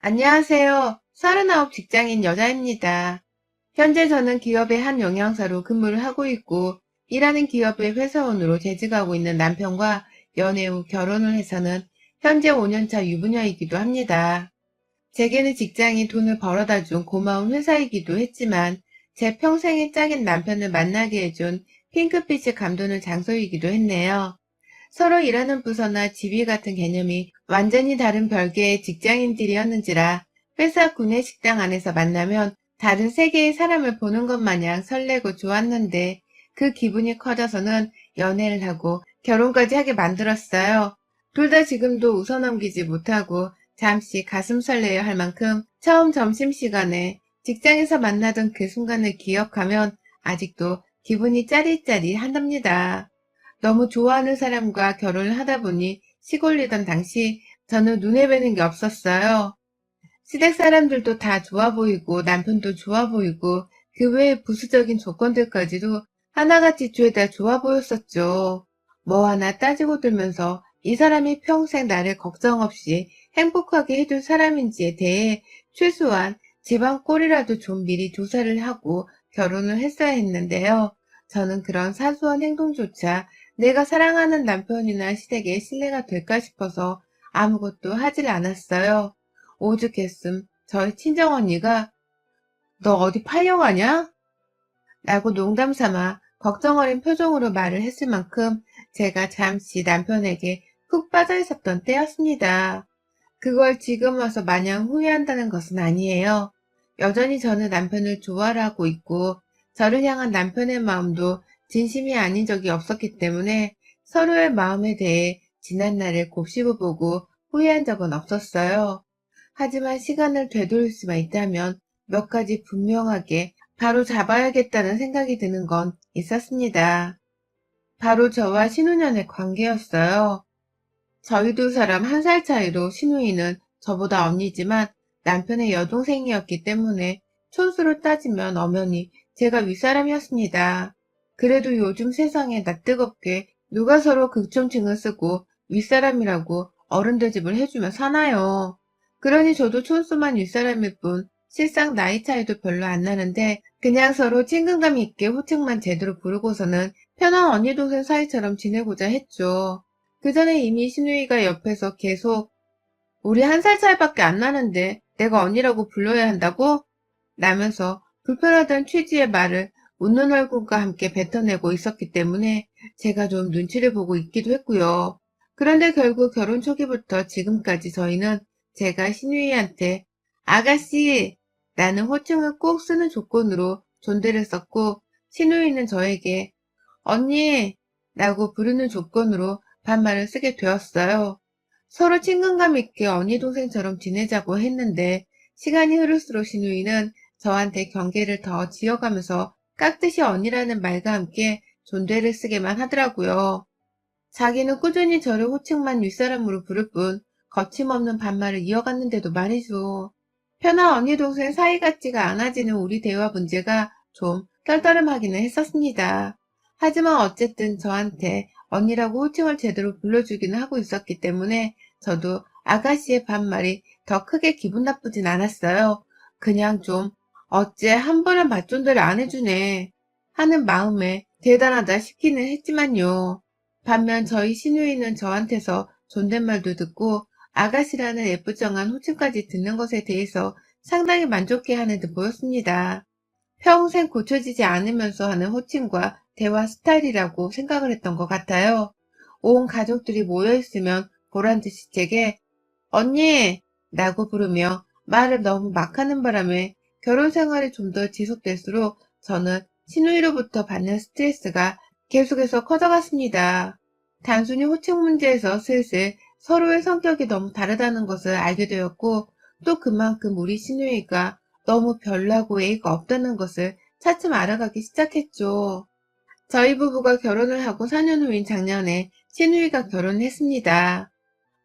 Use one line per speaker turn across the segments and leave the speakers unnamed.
안녕하세요. 39 직장인 여자입니다. 현재 저는 기업의 한 영양사로 근무를 하고 있고, 일하는 기업의 회사원으로 재직하고 있는 남편과 연애 후 결혼을 해서는 현재 5년차 유부녀이기도 합니다. 제게는 직장이 돈을 벌어다 준 고마운 회사이기도 했지만, 제 평생의 짝인 남편을 만나게 해준 핑크빛의 감도는 장소이기도 했네요. 서로 일하는 부서나 지위 같은 개념이 완전히 다른 별개의 직장인들이었는지라 회사 구내식당 안에서 만나면 다른 세계의 사람을 보는 것 마냥 설레고 좋았는데 그 기분이 커져서는 연애를 하고 결혼까지 하게 만들었어요. 둘 다 지금도 웃어넘기지 못하고 잠시 가슴 설레어 할 만큼 처음 점심시간에 직장에서 만나던 그 순간을 기억하면 아직도 기분이 짜릿짜릿하답니다. 너무 좋아하는 사람과 결혼을 하다 보니 시골리던 당시 저는 눈에 뵈는 게 없었어요. 시댁 사람들도 다 좋아 보이고 남편도 좋아 보이고 그 외의 부수적인 조건들까지도 하나같이 죄다 좋아 보였었죠. 뭐 하나 따지고 들면서 이 사람이 평생 나를 걱정 없이 행복하게 해줄 사람인지에 대해 최소한 집안 꼴이라도 좀 미리 조사를 하고 결혼을 했어야 했는데요. 저는 그런 사소한 행동조차 내가 사랑하는 남편이나 시댁에 신뢰가 될까 싶어서 아무것도 하질 않았어요. 오죽했음 저희 친정언니가 너 어디 팔려가냐? 라고 농담 삼아 걱정 어린 표정으로 말을 했을 만큼 제가 잠시 남편에게 푹 빠져 있었던 때였습니다. 그걸 지금 와서 마냥 후회한다는 것은 아니에요. 여전히 저는 남편을 좋아하고 있고 저를 향한 남편의 마음도 진심이 아닌 적이 없었기 때문에 서로의 마음에 대해 지난날을 곱씹어 보고 후회한 적은 없었어요. 하지만 시간을 되돌릴 수만 있다면 몇 가지 분명하게 바로 잡아야겠다는 생각이 드는 건 있었습니다. 바로 저와 신우년의 관계였어요. 저희 두 사람 1살 차이로 신우이는 저보다 언니지만 남편의 여동생이었기 때문에 촌수로 따지면 엄연히 제가 윗사람이었습니다. 그래도 요즘 세상에 낯뜨겁게 누가 서로 극존칭을 쓰고 윗사람이라고 어른대접을 해주면 사나요. 그러니 저도 촌수만 윗사람일 뿐 실상 나이 차이도 별로 안 나는데 그냥 서로 친근감 있게 호칭만 제대로 부르고서는 편한 언니 동생 사이처럼 지내고자 했죠. 그 전에 이미 신우이가 옆에서 계속 우리 1살 차이밖에 안 나는데 내가 언니라고 불러야 한다고? 라면서 불편하던 취지의 말을 웃는 얼굴과 함께 뱉어내고 있었기 때문에 제가 좀 눈치를 보고 있기도 했고요. 그런데 결국 결혼 초기부터 지금까지 저희는 제가 신우이한테 아가씨 라는 호칭을 꼭 쓰는 조건으로 존대를 썼고 신우이는 저에게 언니 라고 부르는 조건으로 반말을 쓰게 되었어요. 서로 친근감 있게 언니 동생처럼 지내자고 했는데 시간이 흐를수록 신우이는 저한테 경계를 더 지어가면서 깍듯이 언니라는 말과 함께 존대를 쓰게만 하더라고요. 자기는 꾸준히 저를 호칭만 윗사람으로 부를 뿐 거침없는 반말을 이어갔는데도 말이죠. 편한 언니 동생 사이 같지가 않아지는 우리 대화 문제가 좀 떨떠름하기는 했었습니다. 하지만 어쨌든 저한테 언니라고 호칭을 제대로 불러주기는 하고 있었기 때문에 저도 아가씨의 반말이 더 크게 기분 나쁘진 않았어요. 그냥 좀 어째 한 번은 맞존대를 안 해주네 하는 마음에 대단하다 싶기는 했지만요. 반면 저희 시누이는 저한테서 존댓말도 듣고 아가씨라는 예쁘장한 호칭까지 듣는 것에 대해서 상당히 만족해하는 듯 보였습니다. 평생 고쳐지지 않으면서 하는 호칭과 대화 스타일이라고 생각을 했던 것 같아요. 온 가족들이 모여있으면 보란듯이 제게 언니! 라고 부르며 말을 너무 막 하는 바람에 결혼 생활이 좀 더 지속될수록 저는 시누이로부터 받는 스트레스가 계속해서 커져갔습니다. 단순히 호칭 문제에서 슬슬 서로의 성격이 너무 다르다는 것을 알게 되었고 또 그만큼 우리 시누이가 너무 별나고 예의가 없다는 것을 차츰 알아가기 시작했죠. 저희 부부가 결혼을 하고 4년 후인 작년에 시누이가 결혼을 했습니다.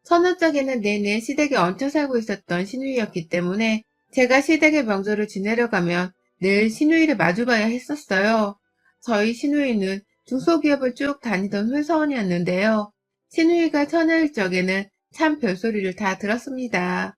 처녀짝에는 내내 시댁에 얹혀 살고 있었던 시누이였기 때문에 제가 시댁의 명절을 지내려 가면 늘 시누이를 마주봐야 했었어요. 저희 시누이는 중소기업을 쭉 다니던 회사원이었는데요. 시누이가 처녀일 적에는 참 별소리를 다 들었습니다.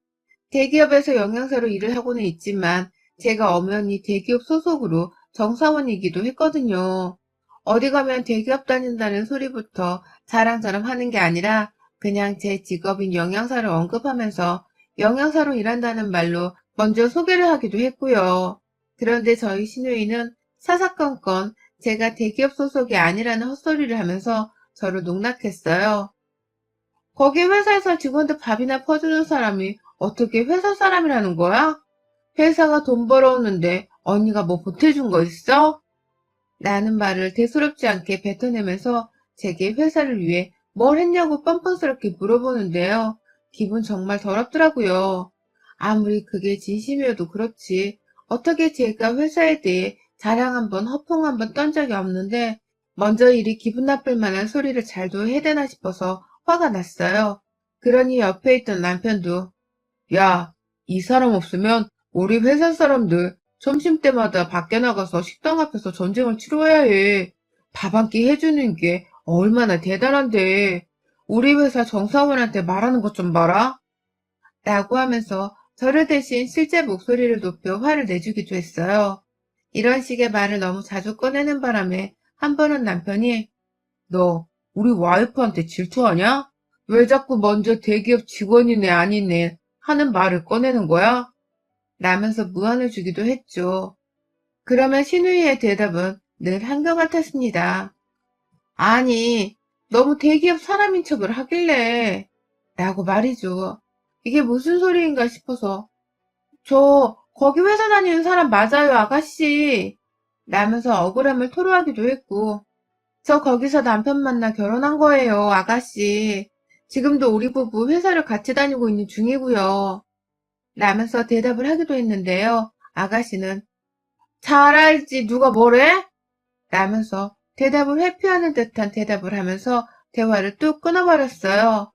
대기업에서 영양사로 일을 하고는 있지만 제가 엄연히 대기업 소속으로 정사원이기도 했거든요. 어디 가면 대기업 다닌다는 소리부터 자랑처럼 하는 게 아니라 그냥 제 직업인 영양사를 언급하면서 영양사로 일한다는 말로 먼저 소개를 하기도 했고요. 그런데 저희 시누이는 사사건건 제가 대기업 소속이 아니라는 헛소리를 하면서 저를 농락했어요. 거기 회사에서 직원들 밥이나 퍼주는 사람이 어떻게 회사 사람이라는 거야? 회사가 돈 벌어오는데 언니가 뭐 보태준 거 있어? 라는 말을 대수롭지 않게 뱉어내면서 제게 회사를 위해 뭘 했냐고 뻔뻔스럽게 물어보는데요. 기분 정말 더럽더라고요. 아무리 그게 진심이어도 그렇지. 어떻게 제가 회사에 대해 자랑 한번 허풍 한번 떤 적이 없는데 먼저 이리 기분 나쁠 만한 소리를 잘도 해대나 싶어서 화가 났어요. 그러니 옆에 있던 남편도 야, 이 사람 없으면 우리 회사 사람들 점심때마다 밖에 나가서 식당 앞에서 전쟁을 치러야 해. 밥 한 끼 해주는 게 얼마나 대단한데. 우리 회사 정사원한테 말하는 것 좀 봐라. 라고 하면서 저를 대신 실제 목소리를 높여 화를 내주기도 했어요. 이런 식의 말을 너무 자주 꺼내는 바람에 한 번은 남편이 너 우리 와이프한테 질투하냐? 왜 자꾸 먼저 대기업 직원이네 아니네 하는 말을 꺼내는 거야? 라면서 무안을 주기도 했죠. 그러면 신우이의 대답은 늘 한결같았습니다. 아니, 너무 대기업 사람인 척을 하길래 라고 말이죠. 이게 무슨 소리인가 싶어서 저 거기 회사 다니는 사람 맞아요 아가씨 라면서 억울함을 토로하기도 했고 저 거기서 남편 만나 결혼한 거예요, 아가씨. 지금도 우리 부부 회사를 같이 다니고 있는 중이고요. 라면서 대답을 하기도 했는데요. 아가씨는 잘 알지 누가 뭐래? 라면서 대답을 회피하는 듯한 대답을 하면서 대화를 뚝 끊어버렸어요.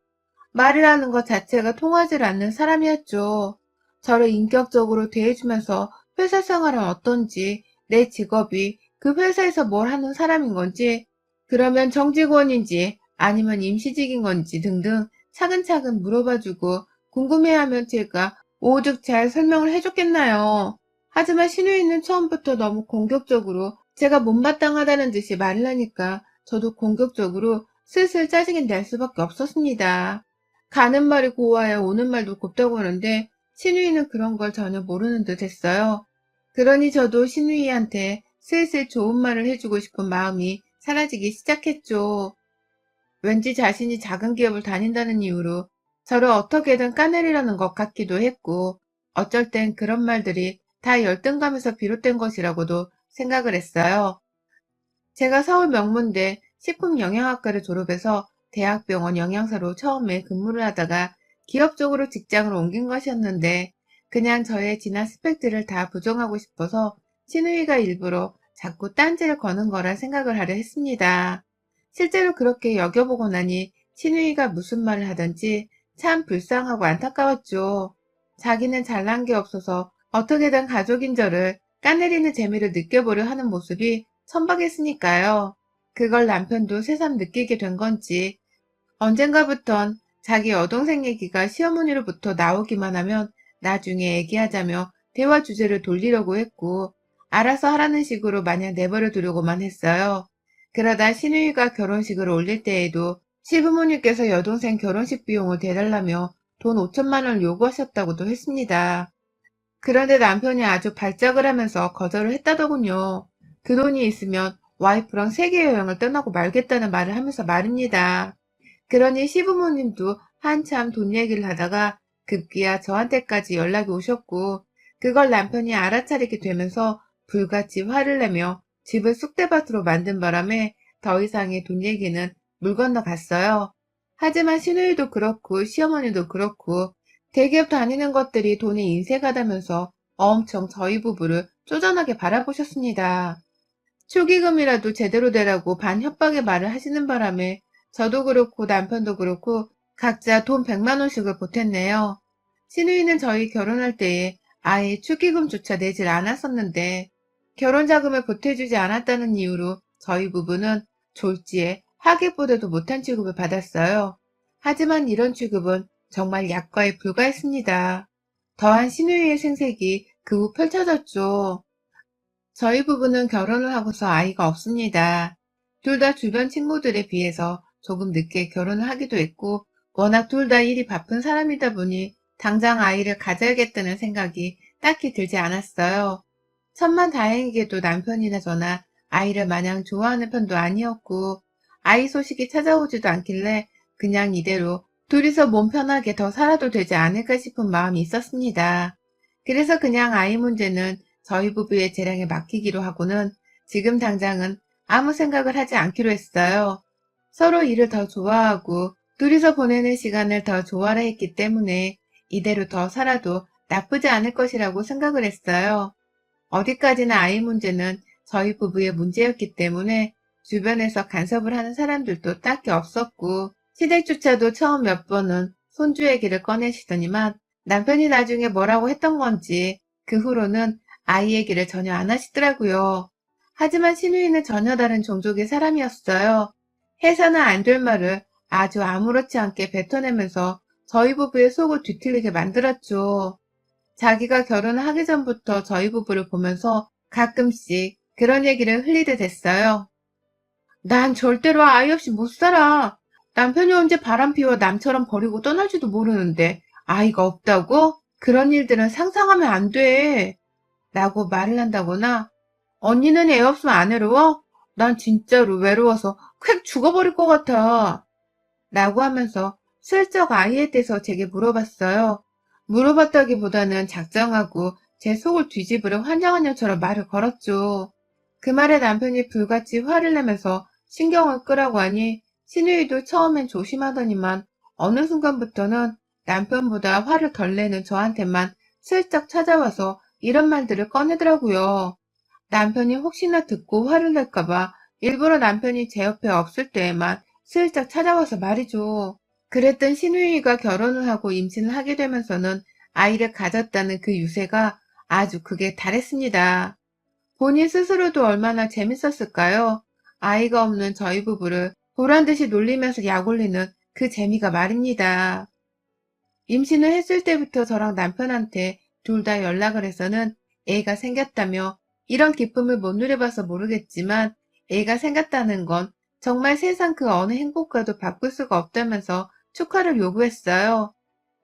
말이라는 것 자체가 통하지 않는 사람이었죠. 저를 인격적으로 대해주면서 회사 생활은 어떤지, 내 직업이 그 회사에서 뭘 하는 사람인 건지, 그러면 정직원인지 아니면 임시직인 건지 등등 차근차근 물어봐주고 궁금해하면 제가 오죽 잘 설명을 해줬겠나요. 하지만 신우이는 처음부터 너무 공격적으로 제가 못마땅하다는 듯이 말을 하니까 저도 공격적으로 슬슬 짜증이 날 수밖에 없었습니다. 가는 말이 고와야 오는 말도 곱다고 하는데 신우이는 그런 걸 전혀 모르는 듯 했어요. 그러니 저도 신우이한테 슬슬 좋은 말을 해주고 싶은 마음이 사라지기 시작했죠. 왠지 자신이 작은 기업을 다닌다는 이유로 저를 어떻게든 까내리려는 것 같기도 했고 어쩔 땐 그런 말들이 다 열등감에서 비롯된 것이라고도 생각을 했어요. 제가 서울 명문대 식품영양학과를 졸업해서 대학병원 영양사로 처음에 근무를 하다가 기업 쪽으로 직장을 옮긴 것이었는데 그냥 저의 진한 스펙들을 다 부정하고 싶어서 신우이가 일부러 자꾸 딴지를 거는 거라 생각을 하려 했습니다. 실제로 그렇게 여겨보고 나니 신우이가 무슨 말을 하든지 참 불쌍하고 안타까웠죠. 자기는 잘난 게 없어서 어떻게든 가족인 저를 까내리는 재미를 느껴보려 하는 모습이 천박했으니까요. 그걸 남편도 새삼 느끼게 된 건지 언젠가부턴 자기 여동생 얘기가 시어머니로부터 나오기만 하면 나중에 얘기하자며 대화 주제를 돌리려고 했고 알아서 하라는 식으로 마냥 내버려 두려고만 했어요. 그러다 신우이가 결혼식을 올릴 때에도 시부모님께서 여동생 결혼식 비용을 대달라며 돈 5천만 원을 요구하셨다고도 했습니다. 그런데 남편이 아주 발작을 하면서 거절을 했다더군요. 그 돈이 있으면 와이프랑 세계 여행을 떠나고 말겠다는 말을 하면서 말입니다. 그러니 시부모님도 한참 돈 얘기를 하다가 급기야 저한테까지 연락이 오셨고 그걸 남편이 알아차리게 되면서 불같이 화를 내며 집을 쑥대밭으로 만든 바람에 더 이상의 돈 얘기는 물 건너갔어요. 하지만 시누이도 그렇고 시어머니도 그렇고 대기업 다니는 것들이 돈의 인색하다면서 엄청 저희 부부를 쪼잔하게 바라보셨습니다. 축의금이라도 제대로 내라고 반협박의 말을 하시는 바람에 저도 그렇고 남편도 그렇고 각자 돈 100만 원씩을 보탰네요. 시누이는 저희 결혼할 때에 아예 축의금조차 내질 않았었는데 결혼 자금을 보태주지 않았다는 이유로 저희 부부는 졸지에 하객보다도 못한 취급을 받았어요. 하지만 이런 취급은 정말 약과에 불과했습니다. 더한 신우이의 생색이 그 후 펼쳐졌죠. 저희 부부는 결혼을 하고서 아이가 없습니다. 둘 다 주변 친구들에 비해서 조금 늦게 결혼을 하기도 했고, 워낙 둘 다 일이 바쁜 사람이다 보니 당장 아이를 가져야겠다는 생각이 딱히 들지 않았어요. 천만다행히게도 남편이나 저나 아이를 마냥 좋아하는 편도 아니었고, 아이 소식이 찾아오지도 않길래 그냥 이대로 둘이서 몸 편하게 더 살아도 되지 않을까 싶은 마음이 있었습니다. 그래서 그냥 아이 문제는 저희 부부의 재량에 맡기기로 하고는 지금 당장은 아무 생각을 하지 않기로 했어요. 서로 일을 더 좋아하고 둘이서 보내는 시간을 더 좋아라 했기 때문에 이대로 더 살아도 나쁘지 않을 것이라고 생각을 했어요. 어디까지나 아이 문제는 저희 부부의 문제였기 때문에 주변에서 간섭을 하는 사람들도 딱히 없었고, 시댁조차도 처음 몇 번은 손주 얘기를 꺼내시더니만 남편이 나중에 뭐라고 했던 건지 그 후로는 아이 얘기를 전혀 안 하시더라고요. 하지만 신우이는 전혀 다른 종족의 사람이었어요. 해서는 안 될 말을 아주 아무렇지 않게 뱉어내면서 저희 부부의 속을 뒤틀리게 만들었죠. 자기가 결혼을 하기 전부터 저희 부부를 보면서 가끔씩 그런 얘기를 흘리게 됐어요. 난 절대로 아이 없이 못 살아. 남편이 언제 바람 피워 남처럼 버리고 떠날지도 모르는데 아이가 없다고? 그런 일들은 상상하면 안 돼. 라고 말을 한다거나, 언니는 애 없으면 안 외로워? 난 진짜로 외로워서 콱 죽어버릴 것 같아. 라고 하면서 슬쩍 아이에 대해서 제게 물어봤어요. 물어봤다기보다는 작정하고 제 속을 뒤집으려 환장한 년처럼 말을 걸었죠. 그 말에 남편이 불같이 화를 내면서 신경을 끄라고 하니 신우이도 처음엔 조심하더니만 어느 순간부터는 남편보다 화를 덜 내는 저한테만 슬쩍 찾아와서 이런 말들을 꺼내더라고요. 남편이 혹시나 듣고 화를 낼까봐 일부러 남편이 제 옆에 없을 때에만 슬쩍 찾아와서 말이죠. 그랬던 신우이가 결혼을 하고 임신을 하게 되면서는 아이를 가졌다는 그 유세가 아주 극에 달했습니다. 본인 스스로도 얼마나 재밌었을까요? 아이가 없는 저희 부부를 보란듯이 놀리면서 약올리는 그 재미가 말입니다. 임신을 했을 때부터 저랑 남편한테 둘 다 연락을 해서는 애가 생겼다며 이런 기쁨을 못 누려봐서 모르겠지만 애가 생겼다는 건 정말 세상 그 어느 행복과도 바꿀 수가 없다면서 축하를 요구했어요.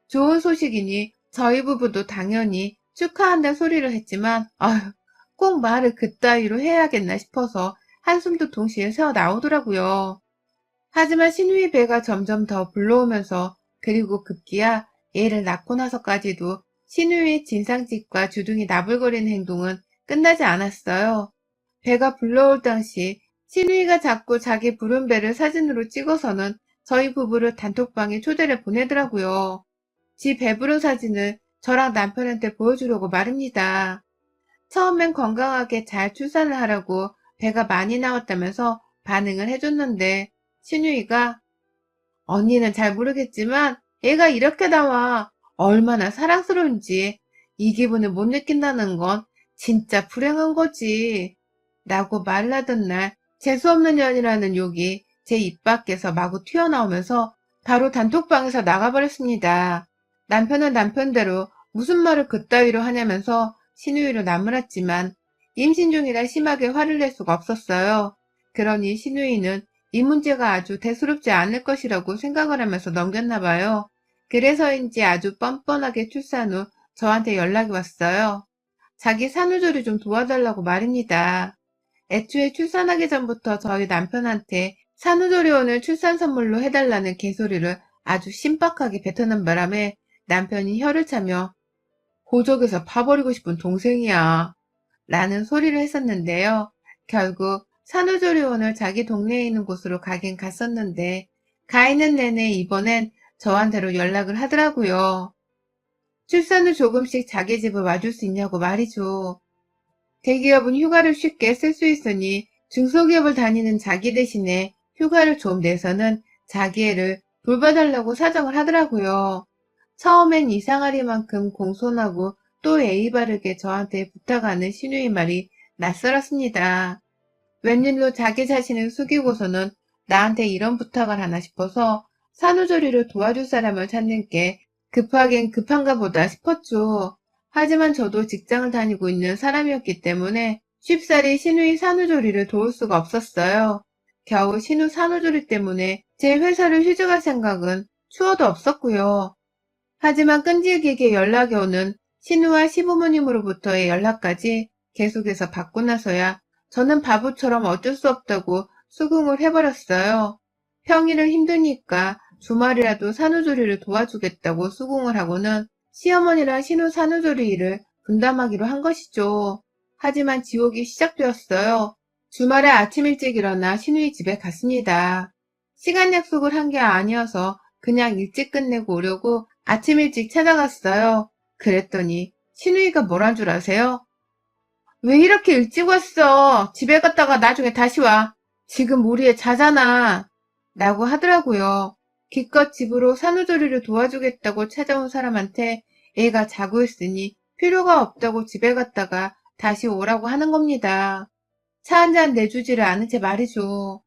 좋은 소식이니 저희 부부도 당연히 축하한다 소리를 했지만 아휴 꼭 말을 그따위로 해야겠나 싶어서 한숨도 동시에 새어 나오더라고요. 하지만 신우이 배가 점점 더 불러오면서 그리고 급기야 애를 낳고 나서까지도 신우이의 진상짓과 주둥이 나불거리는 행동은 끝나지 않았어요. 배가 불러올 당시 신우이가 자꾸 자기 부른 배를 사진으로 찍어서는 저희 부부를 단톡방에 초대를 보내더라고요. 지 배부른 사진을 저랑 남편한테 보여주려고 말입니다. 처음엔 건강하게 잘 출산을 하라고 배가 많이 나왔다면서 반응을 해줬는데 신우이가 언니는 잘 모르겠지만 애가 이렇게 나와 얼마나 사랑스러운지 이 기분을 못 느낀다는 건 진짜 불행한 거지 라고 말을 하던 날 재수없는 년이라는 욕이 제 입 밖에서 마구 튀어나오면서 바로 단톡방에서 나가버렸습니다. 남편은 남편대로 무슨 말을 그따위로 하냐면서 신우이로 나무랐지만 임신 중이라 심하게 화를 낼 수가 없었어요. 그러니 신우이는 이 문제가 아주 대수롭지 않을 것이라고 생각을 하면서 넘겼나 봐요. 그래서인지 아주 뻔뻔하게 출산 후 저한테 연락이 왔어요. 자기 산후조리 좀 도와달라고 말입니다. 애초에 출산하기 전부터 저희 남편한테 산후조리원을 출산 선물로 해달라는 개소리를 아주 신박하게 뱉어낸 바람에 남편이 혀를 차며 고적에서 파버리고 싶은 동생이야 라는 소리를 했었는데요. 결국 산후조리원을 자기 동네에 있는 곳으로 가긴 갔었는데 가 있는 내내 이번엔 저한테로 연락을 하더라고요. 출산 후 조금씩 자기 집을 와줄 수 있냐고 말이죠. 대기업은 휴가를 쉽게 쓸 수 있으니 중소기업을 다니는 자기 대신에 휴가를 좀 내서는 자기 애를 돌봐달라고 사정을 하더라고요. 처음엔 이상하리만큼 공손하고 또 예의 바르게 저한테 부탁하는 신우의 말이 낯설었습니다. 웬일로 자기 자신을 숙이고서는 나한테 이런 부탁을 하나 싶어서 산후조리를 도와줄 사람을 찾는 게 급하긴 급한가 보다 싶었죠. 하지만 저도 직장을 다니고 있는 사람이었기 때문에 쉽사리 신우이 산후조리를 도울 수가 없었어요. 겨우 신우 산후조리 때문에 제 회사를 휴직할 생각은 추워도 없었고요. 하지만 끈질기게 연락이 오는 신우와 시부모님으로부터의 연락까지 계속해서 받고 나서야 저는 바보처럼 어쩔 수 없다고 수긍을 해버렸어요. 평일은 힘드니까 주말이라도 산후조리를 도와주겠다고 수긍을 하고는 시어머니랑 신우 산후조리 일을 분담하기로 한 것이죠. 하지만 지옥이 시작되었어요. 주말에 아침 일찍 일어나 신우이 집에 갔습니다. 시간 약속을 한 게 아니어서 그냥 일찍 끝내고 오려고 아침 일찍 찾아갔어요. 그랬더니 신우이가 뭐란 줄 아세요? 왜 이렇게 일찍 왔어? 집에 갔다가 나중에 다시 와. 지금 우리 애 자잖아. 라고 하더라고요. 기껏 집으로 산후조리를 도와주겠다고 찾아온 사람한테 애가 자고 있으니 필요가 없다고 집에 갔다가 다시 오라고 하는 겁니다. 차 한 잔 내주지를 않은 채 말이죠.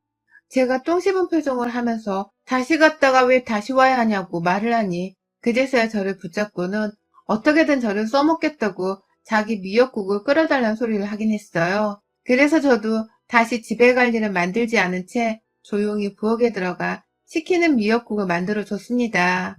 제가 똥 씹은 표정을 하면서 다시 갔다가 왜 다시 와야 하냐고 말을 하니 그제서야 저를 붙잡고는 어떻게든 저를 써먹겠다고 자기 미역국을 끓여달라는 소리를 하긴 했어요. 그래서 저도 다시 집에 갈 일은 만들지 않은 채 조용히 부엌에 들어가 시키는 미역국을 만들어 줬습니다.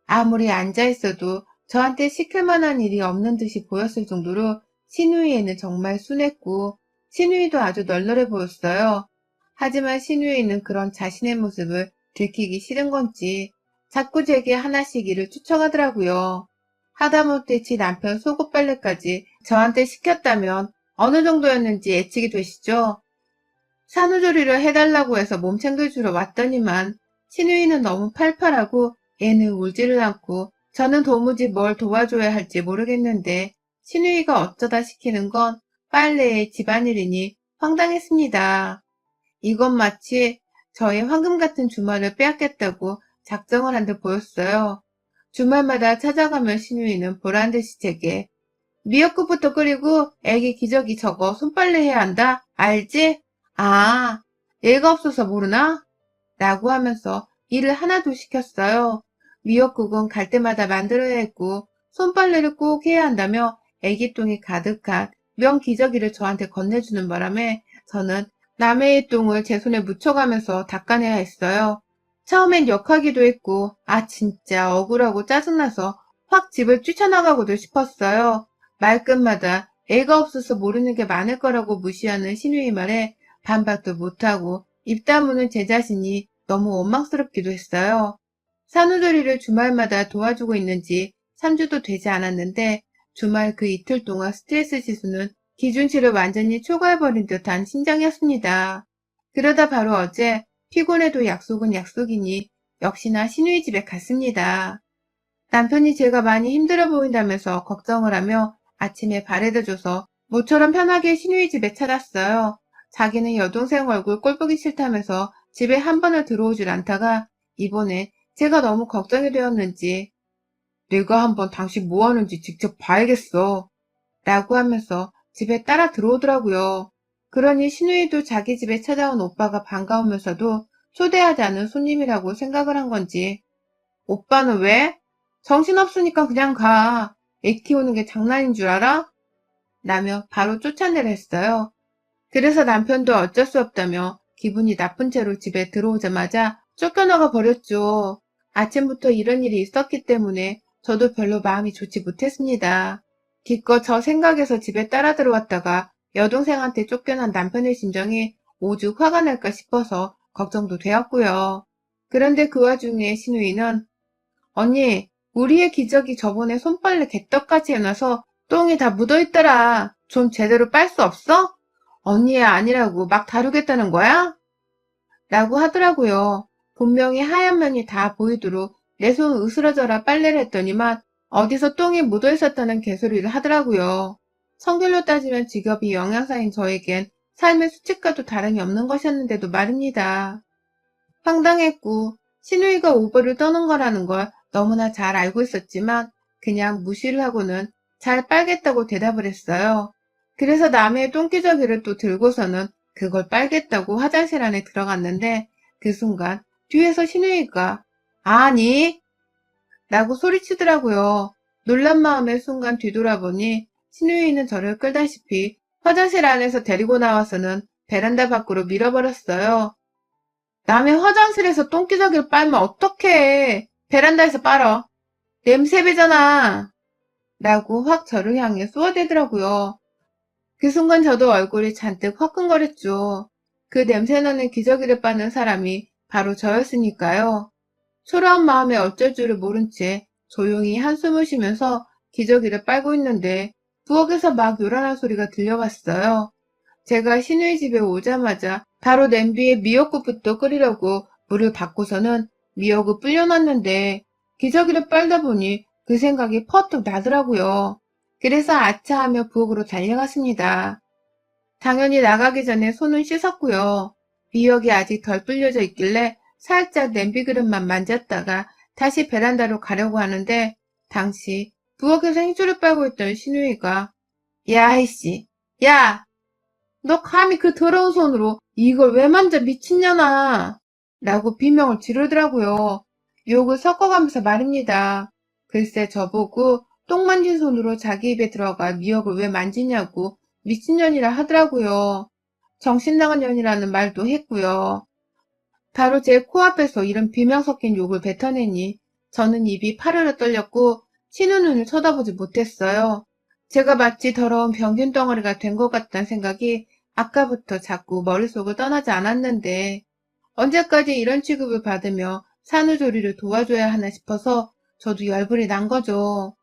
아무리 앉아있어도 저한테 시킬 만한 일이 없는 듯이 보였을 정도로 시누이에는 정말 순했고 시누이도 아주 널널해 보였어요. 하지만 시누이는 그런 자신의 모습을 들키기 싫은 건지 자꾸 제게 하나씩 일을 추청하더라고요. 하다못해 지 남편 속옷 빨래까지 저한테 시켰다면 어느 정도였는지 예측이 되시죠? 산후조리를 해달라고 해서 몸 챙겨주러 왔더니만 시누이는 너무 팔팔하고 애는 울지를 않고 저는 도무지 뭘 도와줘야 할지 모르겠는데 시누이가 어쩌다 시키는 건 빨래에 집안일이니 황당했습니다. 이건 마치 저의 황금 같은 주말을 빼앗겠다고 작정을 한 듯 보였어요. 주말마다 찾아가면 시누이는 보란듯이 제게 미역국부터 끓이고 애기 기저귀 저거 손빨래 해야 한다. 알지? 아, 애가 없어서 모르나? 라고 하면서 일을 하나도 시켰어요. 미역국은 갈 때마다 만들어야 했고 손빨래를 꼭 해야 한다며 애기똥이 가득한 면 기저귀를 저한테 건네주는 바람에 저는 남의 똥을 제 손에 묻혀가면서 닦아내야 했어요. 처음엔 역하기도 했고 진짜 억울하고 짜증나서 확 집을 뛰쳐나가고도 싶었어요. 말끝마다 애가 없어서 모르는 게 많을 거라고 무시하는 시누이 말에 반박도 못하고 입 다무는 제 자신이 너무 원망스럽기도 했어요. 산후조리를 주말마다 도와주고 있는지 3주도 되지 않았는데 주말 그 이틀 동안 스트레스 지수는 기준치를 완전히 초과해버린 듯한 심정이었습니다. 그러다 바로 어제 피곤해도 약속은 약속이니 역시나 시누이 집에 갔습니다. 남편이 제가 많이 힘들어 보인다면서 걱정을 하며 아침에 발에다 줘서 모처럼 편하게 시누이 집에 찾았어요. 자기는 여동생 얼굴 꼴보기 싫다면서 집에 한 번을 들어오질 않다가 이번에 제가 너무 걱정이 되었는지 내가 한번 당신 뭐 하는지 직접 봐야겠어 라고 하면서 집에 따라 들어오더라고요. 그러니 시누이도 자기 집에 찾아온 오빠가 반가우면서도 초대하지 않은 손님이라고 생각을 한 건지 오빠는 왜? 정신없으니까 그냥 가. 애 키우는 게 장난인 줄 알아? 라며 바로 쫓아내려 했어요. 그래서 남편도 어쩔 수 없다며 기분이 나쁜 채로 집에 들어오자마자 쫓겨나가 버렸죠. 아침부터 이런 일이 있었기 때문에 저도 별로 마음이 좋지 못했습니다. 기껏 저 생각에서 집에 따라 들어왔다가 여동생한테 쫓겨난 남편의 심정이 오죽 화가 날까 싶어서 걱정도 되었고요. 그런데 그 와중에 시누이는 언니, 우리의 기저귀 저번에 손빨래 개떡같이 해놔서 똥이 다 묻어있더라. 좀 제대로 빨 수 없어? 언니의 아니라고 막 다루겠다는 거야? 라고 하더라고요. 분명히 하얀 면이 다 보이도록 내 손 으스러져라 빨래를 했더니만 어디서 똥이 묻어 있었다는 개소리를 하더라고요. 성별로 따지면 직업이 영양사인 저에겐 삶의 수칙과도 다름이 없는 것이었는데도 말입니다. 황당했고 시누이가 오버를 떠는 거라는 걸 너무나 잘 알고 있었지만 그냥 무시를 하고는 잘 빨겠다고 대답을 했어요. 그래서 남의 똥기저귀를 또 들고서는 그걸 빨겠다고 화장실 안에 들어갔는데 그 순간 뒤에서 시누이가 아니 라고 소리치더라고요. 놀란 마음에 순간 뒤돌아보니 신우이는 저를 끌다시피 화장실 안에서 데리고 나와서는 베란다 밖으로 밀어버렸어요. 남의 화장실에서 똥기저귀를 빨면 어떡해. 베란다에서 빨어. 냄새 배잖아. 라고 확 저를 향해 쏘아대더라고요. 그 순간 저도 얼굴이 잔뜩 화끈거렸죠. 그 냄새나는 기저귀를 빠는 사람이 바로 저였으니까요. 초라한 마음에 어쩔 줄을 모른 채 조용히 한숨을 쉬면서 기저귀를 빨고 있는데 부엌에서 막 요란한 소리가 들려왔어요. 제가 시누이 집에 오자마자 바로 냄비에 미역국부터 끓이려고 물을 붓고서는 미역을 불려놨는데 기저귀를 빨다 보니 그 생각이 퍼뜩 나더라고요. 그래서 아차하며 부엌으로 달려갔습니다. 당연히 나가기 전에 손은 씻었고요. 미역이 아직 덜 불려져 있길래 살짝 냄비 그릇만 만졌다가 다시 베란다로 가려고 하는데 당시 부엌에서 행주를 빨고 있던 시누이가 야 이씨 야 너 감히 그 더러운 손으로 이걸 왜 만져 미친년아 라고 비명을 지르더라고요. 욕을 섞어가면서 말입니다. 글쎄 저보고 똥 만진 손으로 자기 입에 들어가 미역을 왜 만지냐고 미친년이라 하더라고요. 정신나간 년이라는 말도 했고요. 바로 제 코앞에서 이런 비명 섞인 욕을 뱉어내니 저는 입이 파르르 떨렸고 신우 눈을 쳐다보지 못했어요. 제가 마치 더러운 병균 덩어리가 된 것 같다는 생각이 아까부터 자꾸 머릿속을 떠나지 않았는데 언제까지 이런 취급을 받으며 산후조리를 도와줘야 하나 싶어서 저도 열불이 난 거죠.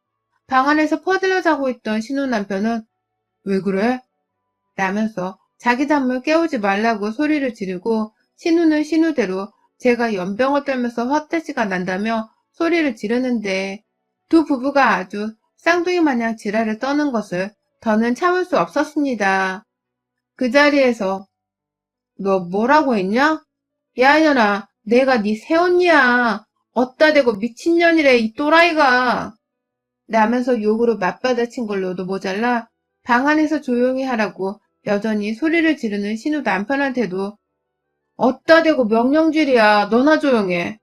방 안에서 퍼들려 자고 있던 신우 남편은 왜 그래? 라면서 자기 잠을 깨우지 말라고 소리를 지르고 신우는 신우대로 제가 연병을 떨면서 헛돼지가 난다며 소리를 지르는데 두 부부가 아주 쌍둥이 마냥 지랄을 떠는 것을 더는 참을 수 없었습니다. 그 자리에서 너 뭐라고 했냐? 야 이년아 내가 네 새언니야. 어따 대고 미친년이래 이 또라이가. 라면서 욕으로 맞받아친 걸로도 모자라 방 안에서 조용히 하라고 여전히 소리를 지르는 신우 남편한테도 어따 대고 명령질이야 너나 조용해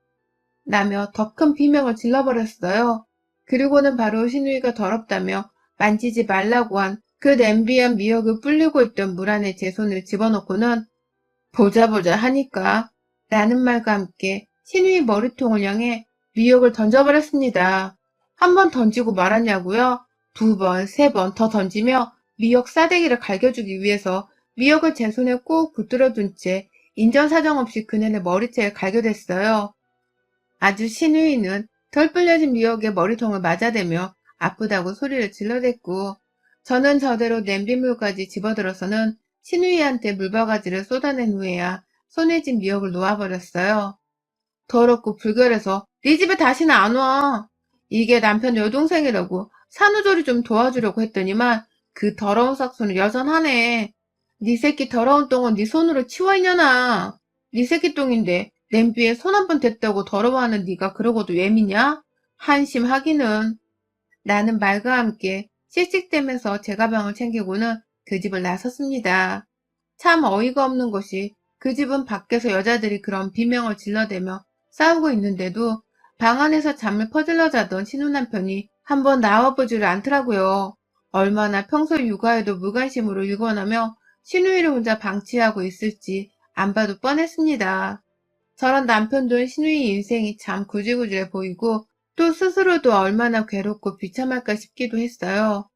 라며 더 큰 비명을 질러버렸어요. 그리고는 바로 신우이가 더럽다며 만지지 말라고 한 그 냄비한 미역을 불리고 있던 물 안에 제 손을 집어넣고는 보자 보자 하니까 라는 말과 함께 신우이 머리통을 향해 미역을 던져버렸습니다. 한 번 던지고 말았냐고요? 두 번, 세 번 더 던지며 미역 싸대기를 갈겨주기 위해서 미역을 제 손에 꼭 붙들어둔 채 인정사정 없이 그년의 머리채를 갈겨댔어요. 아주 신우이는 덜 불려진 미역에 머리통을 맞아대며 아프다고 소리를 질러댔고 저는 저대로 냄비물까지 집어들어서는 신우이한테 물바가지를 쏟아낸 후에야 손에 쥔 미역을 놓아버렸어요. 더럽고 불결해서 네 집에 다시는 안 와. 이게 남편 여동생이라고 산후조리 좀 도와주려고 했더니만 그 더러운 싹수는 여전하네. 네 새끼 더러운 똥은 네 손으로 치워 이년아. 네 새끼 똥인데 냄비에 손 한 번 댔다고 더러워하는 네가 그러고도 왜 미냐? 한심하기는. 라는 말과 함께 씩씩대면서 제 가방을 챙기고는 그 집을 나섰습니다. 참 어이가 없는 것이 그 집은 밖에서 여자들이 그런 비명을 질러대며 싸우고 있는데도 방 안에서 잠을 퍼질러 자던 신우 남편이 한번 나와보지를 않더라고요. 얼마나 평소 육아에도 무관심으로 일관하며 신우이를 혼자 방치하고 있을지 안 봐도 뻔했습니다. 저런 남편도 신우이 인생이 참 구질구질해 보이고 또 스스로도 얼마나 괴롭고 비참할까 싶기도 했어요.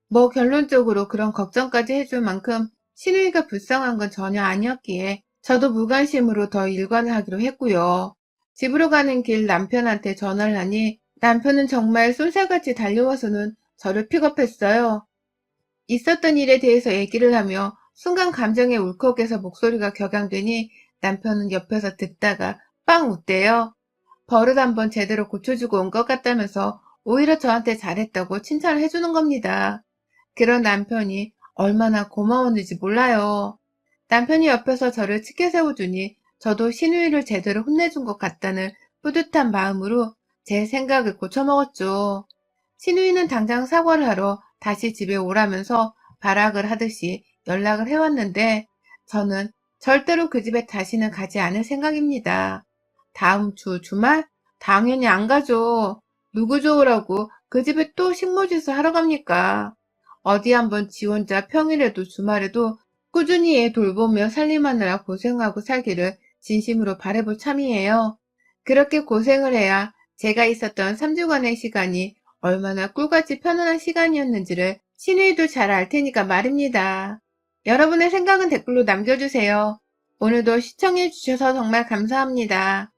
뭐 결론적으로 그런 걱정까지 해줄 만큼 신우이가 불쌍한 건 전혀 아니었기에 저도 무관심으로 더 일관을 하기로 했고요. 집으로 가는 길 남편한테 전화를 하니 남편은 정말 쏜살같이 달려와서는 저를 픽업했어요. 있었던 일에 대해서 얘기를 하며 순간 감정에 울컥해서 목소리가 격양되니 남편은 옆에서 듣다가 빵 웃대요. 버릇 한번 제대로 고쳐주고 온 것 같다면서 오히려 저한테 잘했다고 칭찬을 해주는 겁니다. 그런 남편이 얼마나 고마웠는지 몰라요. 남편이 옆에서 저를 치켜 세워주니 저도 신우이를 제대로 혼내준 것 같다는 뿌듯한 마음으로 제 생각을 고쳐먹었죠. 신우이는 당장 사과를 하러 다시 집에 오라면서 발악을 하듯이 연락을 해왔는데 저는 절대로 그 집에 다시는 가지 않을 생각입니다. 다음 주 주말? 당연히 안 가죠. 누구 좋으라고 그 집에 또 식모짓을 하러 갑니까? 어디 한번 지 혼자 평일에도 주말에도 꾸준히 애 돌보며 살림하느라 고생하고 살기를 진심으로 바라볼 참이에요. 그렇게 고생을 해야 제가 있었던 3주간의 시간이 얼마나 꿀같이 편안한 시간이었는지를 신우이도 잘 알 테니까 말입니다. 여러분의 생각은 댓글로 남겨주세요. 오늘도 시청해주셔서 정말 감사합니다.